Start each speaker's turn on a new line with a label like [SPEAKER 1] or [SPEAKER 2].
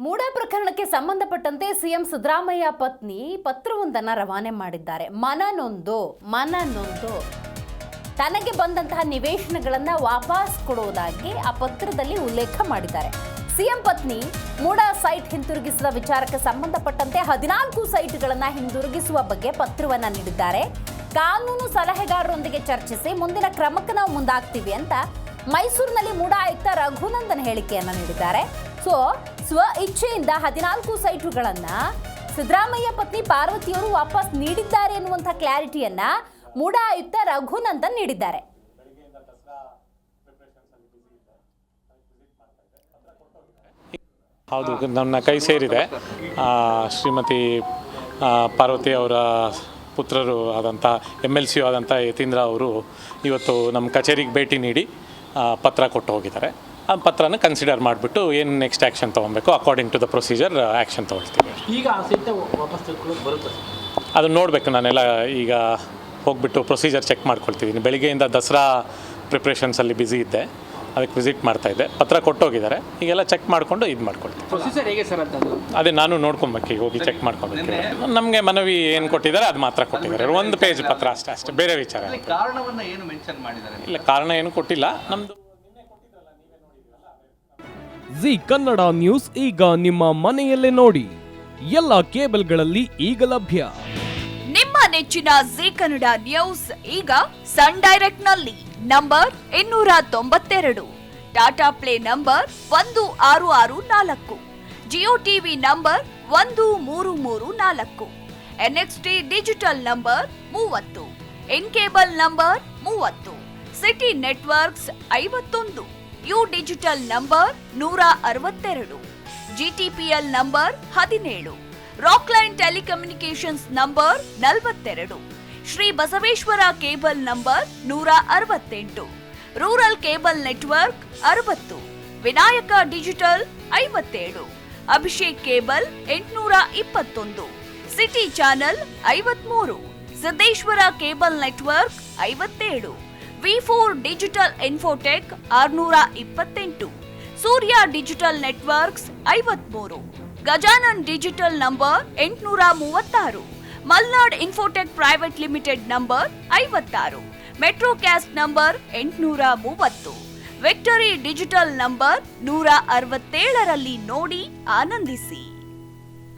[SPEAKER 1] ಮೂಡ ಪ್ರಕರಣಕ್ಕೆ ಸಂಬಂಧಪಟ್ಟಂತೆ ಸಿಎಂ ಸಿದ್ದರಾಮಯ್ಯ ಪತ್ನಿ ಪತ್ರವೊಂದನ್ನು ರವಾನೆ ಮಾಡಿದ್ದಾರೆ. ಮನನೊಂದು ತನಗೆ ಬಂದಂತಹ ನಿವೇಶನಗಳನ್ನು ವಾಪಸ್ ಕೊಡುವುದಾಗಿ ಆ ಪತ್ರದಲ್ಲಿ ಉಲ್ಲೇಖ ಮಾಡಿದ್ದಾರೆ. ಸಿಎಂ ಪತ್ನಿ ಮೂಡ ಸೈಟ್ ಹಿಂತಿರುಗಿಸಿದ ವಿಚಾರಕ್ಕೆ ಸಂಬಂಧಪಟ್ಟಂತೆ 14 ಸೈಟ್ಗಳನ್ನು ಹಿಂದಿರುಗಿಸುವ ಬಗ್ಗೆ ಪತ್ರವನ್ನು ನೀಡಿದ್ದಾರೆ. ಕಾನೂನು ಸಲಹೆಗಾರರೊಂದಿಗೆ ಚರ್ಚಿಸಿ ಮುಂದಿನ ಕ್ರಮಕ್ಕೆ ನಾವು ಮುಂದಾಗ್ತೀವಿ ಅಂತ ಮೈಸೂರಿನಲ್ಲಿ ಮೂಡ ಆಯುಕ್ತ ರಘುನಂದನ್ ಹೇಳಿಕೆಯನ್ನು ನೀಡಿದ್ದಾರೆ. ಸ್ವ ಇಚ್ಛೆಯಿಂದ 14 ಸೈಟುಗಳನ್ನು ಸಿದ್ದರಾಮಯ್ಯ ಪತ್ನಿ ಪಾರ್ವತಿಯವರು ವಾಪಸ್ ನೀಡಿದ್ದಾರೆ ಎನ್ನುವಂಥ ಕ್ಲಾರಿಟಿಯನ್ನ ಮೂಡ ಆಯುಕ್ತ ರಘುನಂದನ್ ನೀಡಿದ್ದಾರೆ.
[SPEAKER 2] ಹೌದು, ನನ್ನ ಕೈ ಸೇರಿದೆ. ಶ್ರೀಮತಿ ಪಾರ್ವತಿ ಅವರ ಪುತ್ರರು ಆದಂಥ MLC ಆದಂಥ ಯತೀಂದ್ರ ಅವರು ಇವತ್ತು ನಮ್ಮ ಕಚೇರಿಗೆ ಭೇಟಿ ನೀಡಿ ಪತ್ರ ಕೊಟ್ಟು ಹೋಗಿದ್ದಾರೆ. ಆ ಪತ್ರನ ಕನ್ಸಿಡರ್ ಮಾಡಿಬಿಟ್ಟು ಏನು ನೆಕ್ಸ್ಟ್ ಆ್ಯಕ್ಷನ್ ತೊಗೊಬೇಕು according to the procedure action ತೊಗೊಳ್ತೀವಿ.
[SPEAKER 3] ಈಗ ಆ ಸೈಟ್ ವಾಪಸ್ ತೆಗೆದುಕೊಳ್ಳೋಕೆ ಬರುತ್ತೆ
[SPEAKER 2] ಅದು ನೋಡಬೇಕು. ನಾನೆಲ್ಲ ಈಗ ಹೋಗ್ಬಿಟ್ಟು ಪ್ರೊಸೀಜರ್ ಚೆಕ್ ಮಾಡ್ಕೊಳ್ತಿದ್ದೀನಿ. ಬೆಳಿಗ್ಗೆಯಿಂದ ದಸರಾ ಪ್ರಿಪ್ರೇಷನ್ಸಲ್ಲಿ ಬ್ಯುಸಿ ಇದ್ದೆ, ಅದಕ್ಕೆ ವಿಸಿಟ್ ಮಾಡ್ತಾಯಿದ್ದೆ. ಪತ್ರ ಕೊಟ್ಟೋಗಿದ್ದಾರೆ, ಈಗೆಲ್ಲ ಚೆಕ್ ಮಾಡಿಕೊಂಡು ಇದು ಮಾಡ್ಕೊಳ್ತೀವಿ.
[SPEAKER 3] ಪ್ರೊಸೀಜರ್ ಹೇಗೆ ಸರ್ ಅಂತ
[SPEAKER 2] ಅದೇ ನಾನು ನೋಡ್ಕೊಬೇಕು, ಈಗ ಹೋಗಿ ಚೆಕ್ ಮಾಡ್ಕೊಬೇಕು. ನಮಗೆ ಮನವಿ ಏನು ಕೊಟ್ಟಿದ್ದಾರೆ ಅದು ಮಾತ್ರ ಕೊಟ್ಟಿದ್ದಾರೆ, 1 ಪೇಜ್ ಪತ್ರ ಅಷ್ಟೇ, ಬೇರೆ ವಿಚಾರ
[SPEAKER 4] ಕಾರಣವನ್ನು ಏನು ಮೆನ್ಷನ್ ಮಾಡಿದ್ದಾರೆ?
[SPEAKER 2] ಇಲ್ಲ, ಕಾರಣ ಏನು ಕೊಟ್ಟಿಲ್ಲ. ನಮ್ಮದು
[SPEAKER 5] ಜಿ ಕನ್ನಡ ನ್ಯೂಸ್ ಈಗ ನಿಮ್ಮ ಮನೆಯಲ್ಲೇ ನೋಡಿ. ಎಲ್ಲ ಕೇಬಲ್ಗಳಲ್ಲಿ ಈಗ ಲಭ್ಯ.
[SPEAKER 6] ನಿಮ್ಮ ನೆಚ್ಚಿನ ಜಿ ಕನ್ನಡ ನ್ಯೂಸ್ ಈಗ ಸನ್ ಡೈರೆಕ್ಟ್ ನಲ್ಲಿ number 292, Tata play number 1664, Jio TV number 1334, NXT digital number 30, in cable number 30, city networks 51, U digital number 162, GTPL number 17, Rockline telecommunications number 42, Shri Basaveshwara cable number 168, rural cable network 60, Vinayaka digital 57, Abhishek cable 821, city channel 53, Siddeshwara cable network 57, V4 digital Infotech 628, Surya digital networks 53, Gajanan digital number 836, Malnad infotech private limited number 56, Metrocast number 830, victory digital number 167ರಲ್ಲಿ ನೋಡಿ ಆನಂದಿಸಿ.